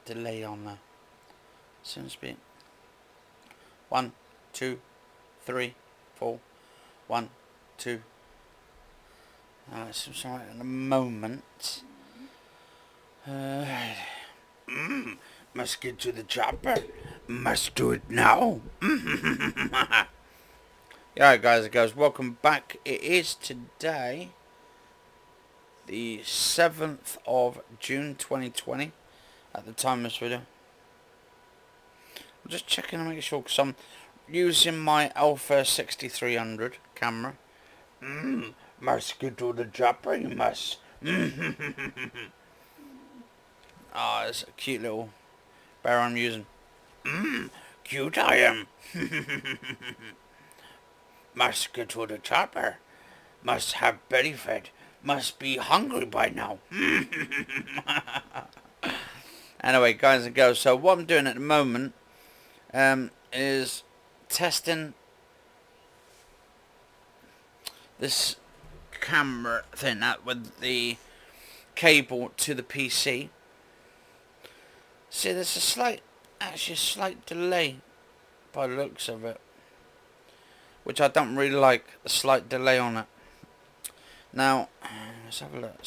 delay on there. Seems to be 1, 2, 3, 4. 1, 2. It seems alright in a moment. Must get to the chopper. Must do it now. Yeah, guys and girls, welcome back. It is today the 7th of June 2020 at the time of this video. I'm just checking to make sure because I'm using my Alpha 6300 camera. Must get to the chopper, you must. Ah, it's a cute little bear I'm using. Cute I am. Must get to the chopper. Must have belly fed. Must be hungry by now. Anyway, guys and girls, so what I'm doing at the moment is testing this camera thing out with the cable to the PC. See, there's a slight delay by the looks of it, which I don't really like, the slight delay on it. Now, let's have a look.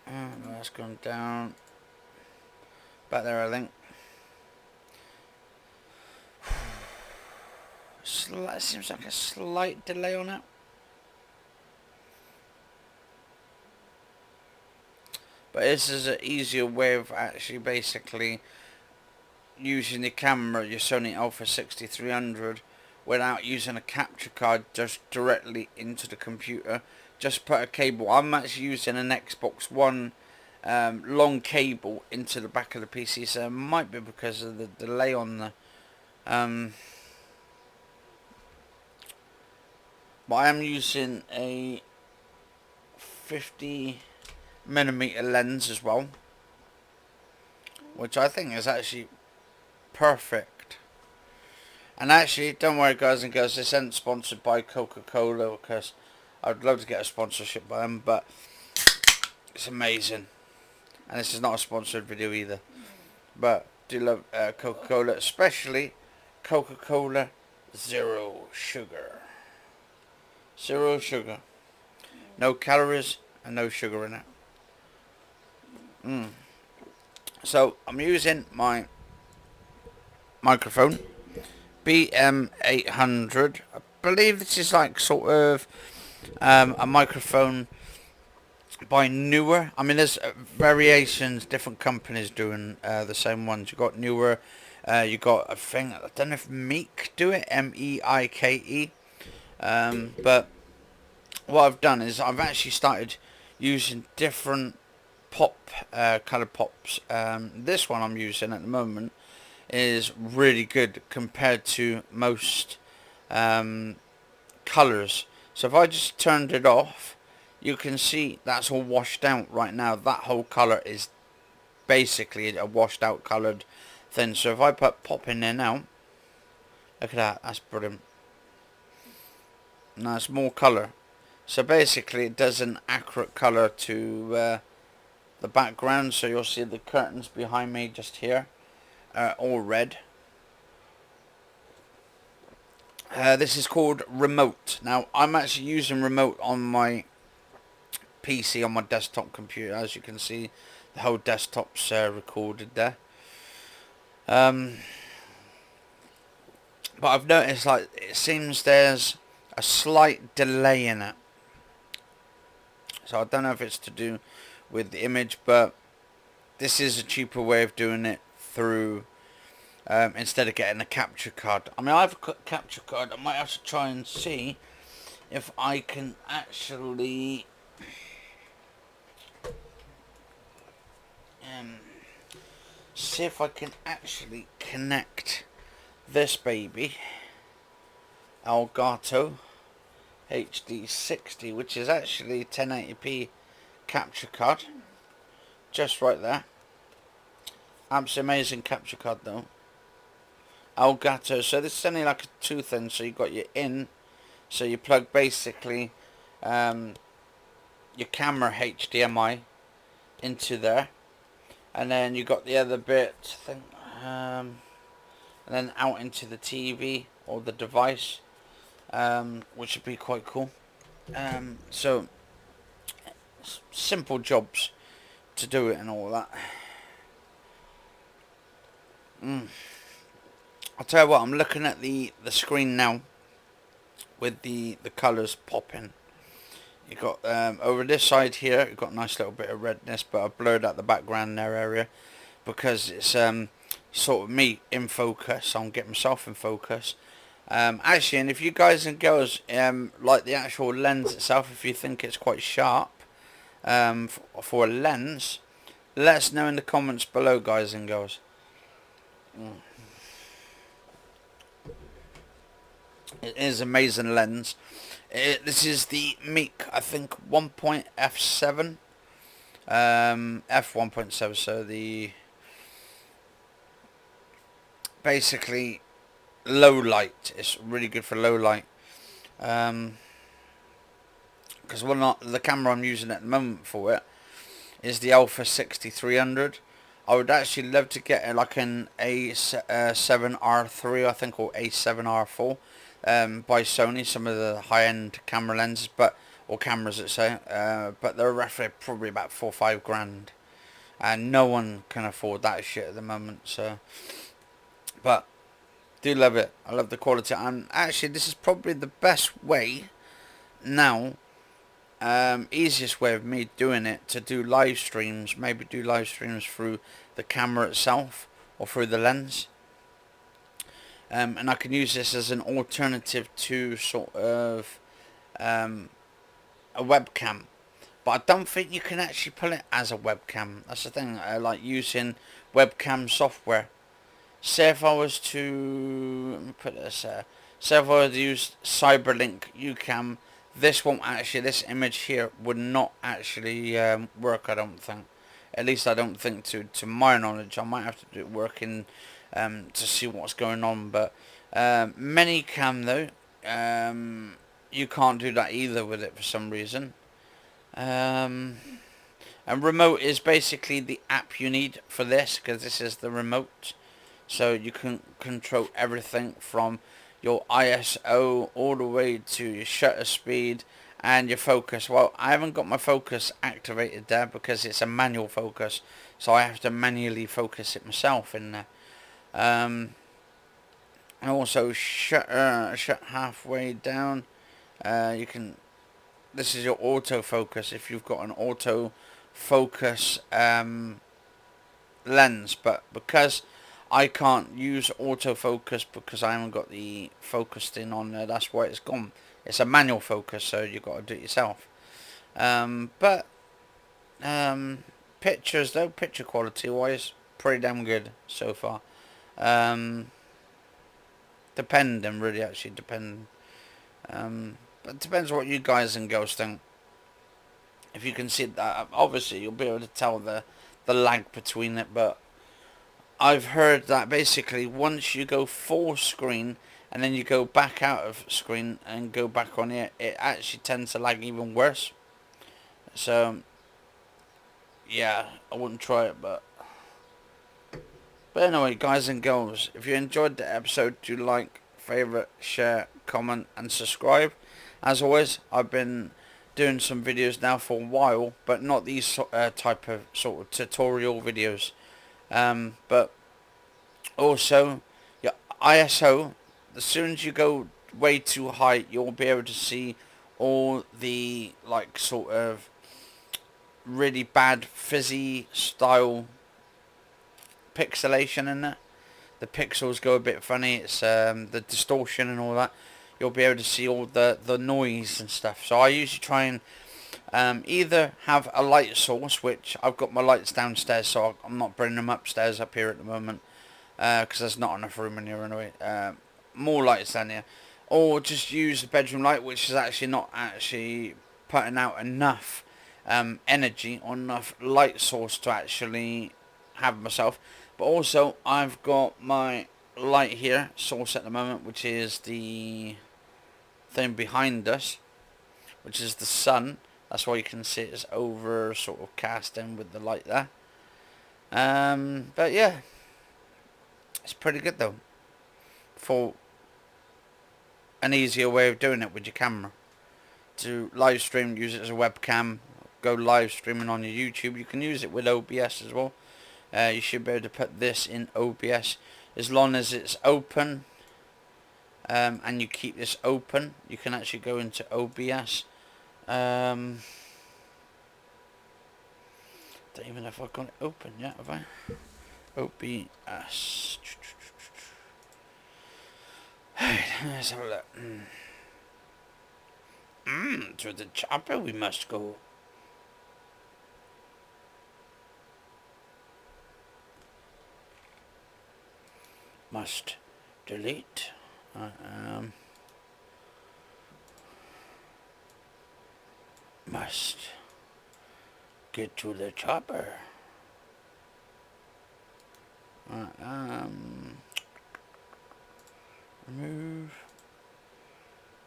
That's gone down. Back there, I think. Seems like a slight delay on it. But this is an easier way of actually basically using the camera, your Sony Alpha 6300, without using a capture card, just directly into the computer. Just put a cable. I'm actually using an Xbox One long cable into the back of the PC, so it might be because of the delay on the but I am using a 50mm lens as well, which I think is actually perfect. And actually, don't worry guys and girls, this isn't sponsored by Coca-Cola, because I'd love to get a sponsorship by them, but it's amazing. And this is not a sponsored video either, but do love Coca-Cola, especially Coca-Cola Zero Sugar. Zero sugar. No calories and no sugar in it. So I'm using my microphone, BM800. I believe this is like sort of a microphone by Newer. I mean, there's variations, different companies doing the same ones. You got Newer, you got a thing, I don't know if Meek do it, M-E-I-K-E. But what I've done is I've actually started using different colored pops. This one I'm using at the moment is really good compared to most colors. So if I just turned it off, you can see that's all washed out right now. That whole color is basically a washed out colored thing. So if I put pop in there now, look at that, that's brilliant. Now it's more color. So basically it does an accurate color to the background. So you'll see the curtains behind me just here are all red. This is called Remote. Now I'm actually using Remote on my PC, on my desktop computer. As you can see, the whole desktop's recorded there. But I've noticed, like, it seems there's a slight delay in it. So I don't know if it's to do with the image, but this is a cheaper way of doing it through instead of getting a capture card. I mean, I have a capture card. I might have to try and see if I can actually connect this baby Elgato HD60, which is actually 1080p capture card, just right there. Absolutely amazing capture card though. Elgato. So this is only like a two thing. So you've got your in, so you plug basically your camera HDMI into there, and then you got the other bit, I think, and then out into the TV or the device, which would be quite cool. So simple jobs to do it and all that. I'll tell you what, I'm looking at the screen now with the colours popping. You got over this side here, you've got a nice little bit of redness, but I've blurred out the background in their area because it's sort of me in focus. I'm getting myself in focus. Actually, and if you guys and girls like the actual lens itself, if you think it's quite sharp for a lens, let us know in the comments below, guys and girls. It is an amazing lens. This is the Meek, I think, 1.f7. F1.7, so the basically low light. It's really good for low light. Because the camera I'm using at the moment for it is the Alpha 6300. I would actually love to get like an A7R3, I think, or A7R4 by Sony. Some of the high-end camera lenses, or cameras, let's say, but they're roughly probably about 4 or 5 grand, and no one can afford that shit at the moment. So, but do love it. I love the quality, and actually, this is probably the best way now. Easiest way of me doing it to do live streams, maybe do live streams through the camera itself or through the lens, and I can use this as an alternative to sort of a webcam, but I don't think you can actually pull it as a webcam. That's the thing. I like using webcam software. Say if I was to, let me put this there, say if I was to use Cyberlink UCam, this won't actually, this image here would not actually work, I don't think. At least I don't think, to my knowledge. I might have to do it working to see what's going on. But many can, though. You can't do that either with it for some reason. And remote is basically the app you need for this, because this is the remote. So you can control everything from your ISO all the way to your shutter speed and your focus. Well, I haven't got my focus activated there because it's a manual focus, so I have to manually focus it myself in there. And also shut halfway down. You can. This is your autofocus if you've got an autofocus lens, but because I can't use autofocus because I haven't got the focused in on there, that's why it's gone. It's a manual focus, so you've got to do it yourself. But pictures, though, picture quality wise, pretty damn good so far. Depending, really, actually, depending. But it depends what you guys and girls think. If you can see that, obviously you'll be able to tell the lag between it, but I've heard that basically once you go full screen and then you go back out of screen and go back on it, it actually tends to lag even worse. So yeah, I wouldn't try it, but anyway, guys and girls, if you enjoyed the episode, do like, favourite, share, comment and subscribe. As always, I've been doing some videos now for a while, but not these type of sort of tutorial videos. But also your ISO, as soon as you go way too high, you'll be able to see all the like sort of really bad fizzy style pixelation in there. The pixels go a bit funny. It's the distortion and all that. You'll be able to see all the noise and stuff. So I usually try and either have a light source, which I've got my lights downstairs, so I'm not bringing them upstairs up here at the moment, because there's not enough room in here anyway. More lights down here, or just use the bedroom light, which is actually not actually putting out enough energy or enough light source to actually have myself. But also I've got my light here source at the moment, which is the thing behind us, which is the sun. That's why you can see it's over sort of cast in with the light there. But yeah, it's pretty good though, for an easier way of doing it with your camera. To live stream, use it as a webcam, go live streaming on your YouTube. You can use it with OBS as well. You should be able to put this in OBS as long as it's open, and you keep this open. You can actually go into OBS. Don't even know if I've got it open yet, have I? OBS. Let's have a look. To the chopper we must go. Must delete. Must get to the chopper. Remove.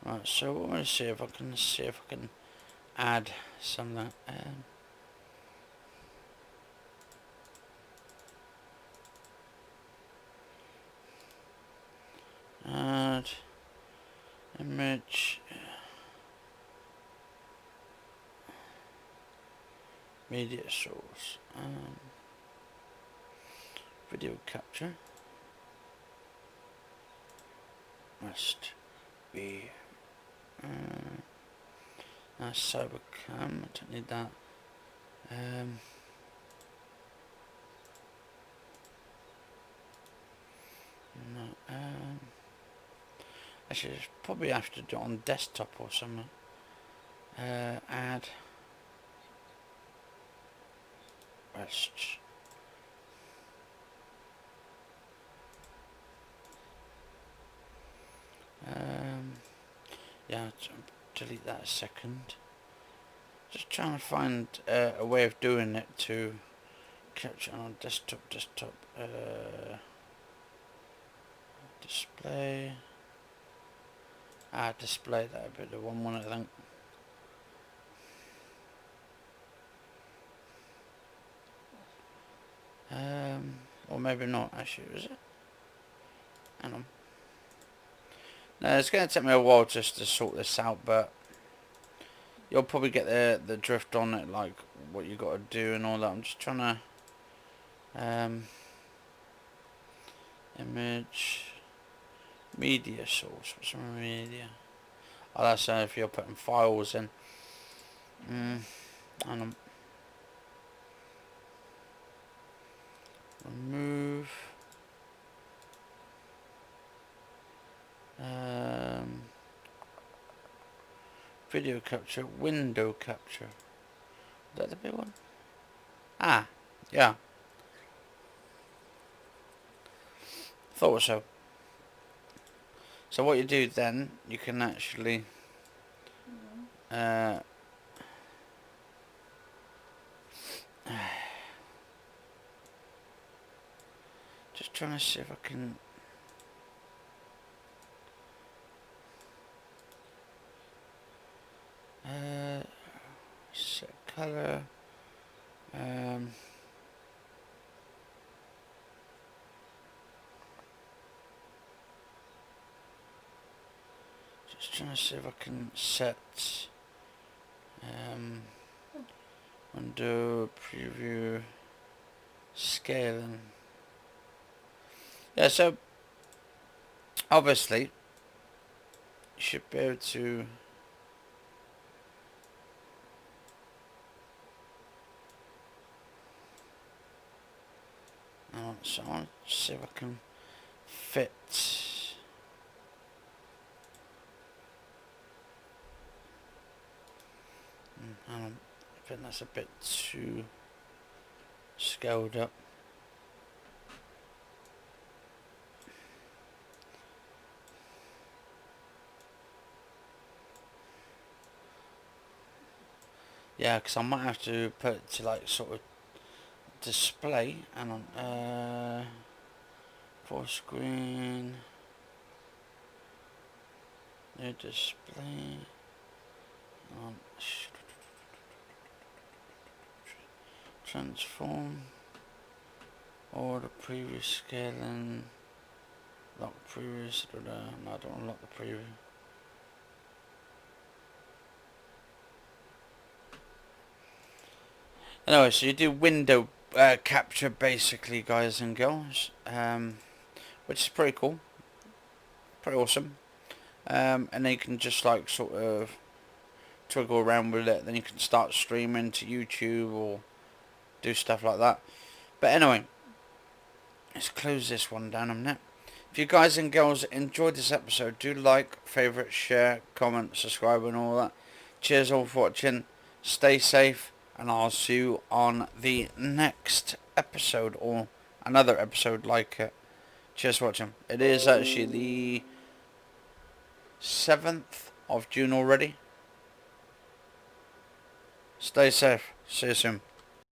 Right, so what I'm going to see if I can add some of that. Add image, media source, video capture must be that's cybercam. I don't need that. No, I should probably have to do it on desktop or something. Add rest. Yeah, delete that a second. Just trying to find a way of doing it to capture on desktop. Display. Display, that would be the one I think. Or maybe not actually, is it? Hang on. No, it's going to take me a while just to sort this out, but you'll probably get the drift on it, like what you got to do and all that. I'm just trying to image media source. What's media? Oh, that's if you're putting files in. Hang on. Remove. Video capture, window capture. Is that the big one? Yeah. Thought so. So what you do then, you can actually just trying to see if I can set color. Just trying to see if I can set window preview scaling. Yeah, so obviously you should be able to so I want to see if I can fit I think that's a bit too scaled up. Yeah, because I might have to put it to like sort of display and on full screen, new display on Transform. Or the previous scaling. Lock previous. No, I don't want to lock the previous. Anyway, so you do window capture basically, guys and girls, which is pretty cool, pretty awesome. And then you can just like sort of toggle around with it. Then you can start streaming to YouTube or do stuff like that. But anyway, let's close this one down a minute. If you guys and girls enjoyed this episode, do like, favourite, share, comment, subscribe and all that. Cheers all for watching. Stay safe. And I'll see you on the next episode or another episode like it. Cheers for watching. It is actually the 7th of June already. Stay safe. See you soon.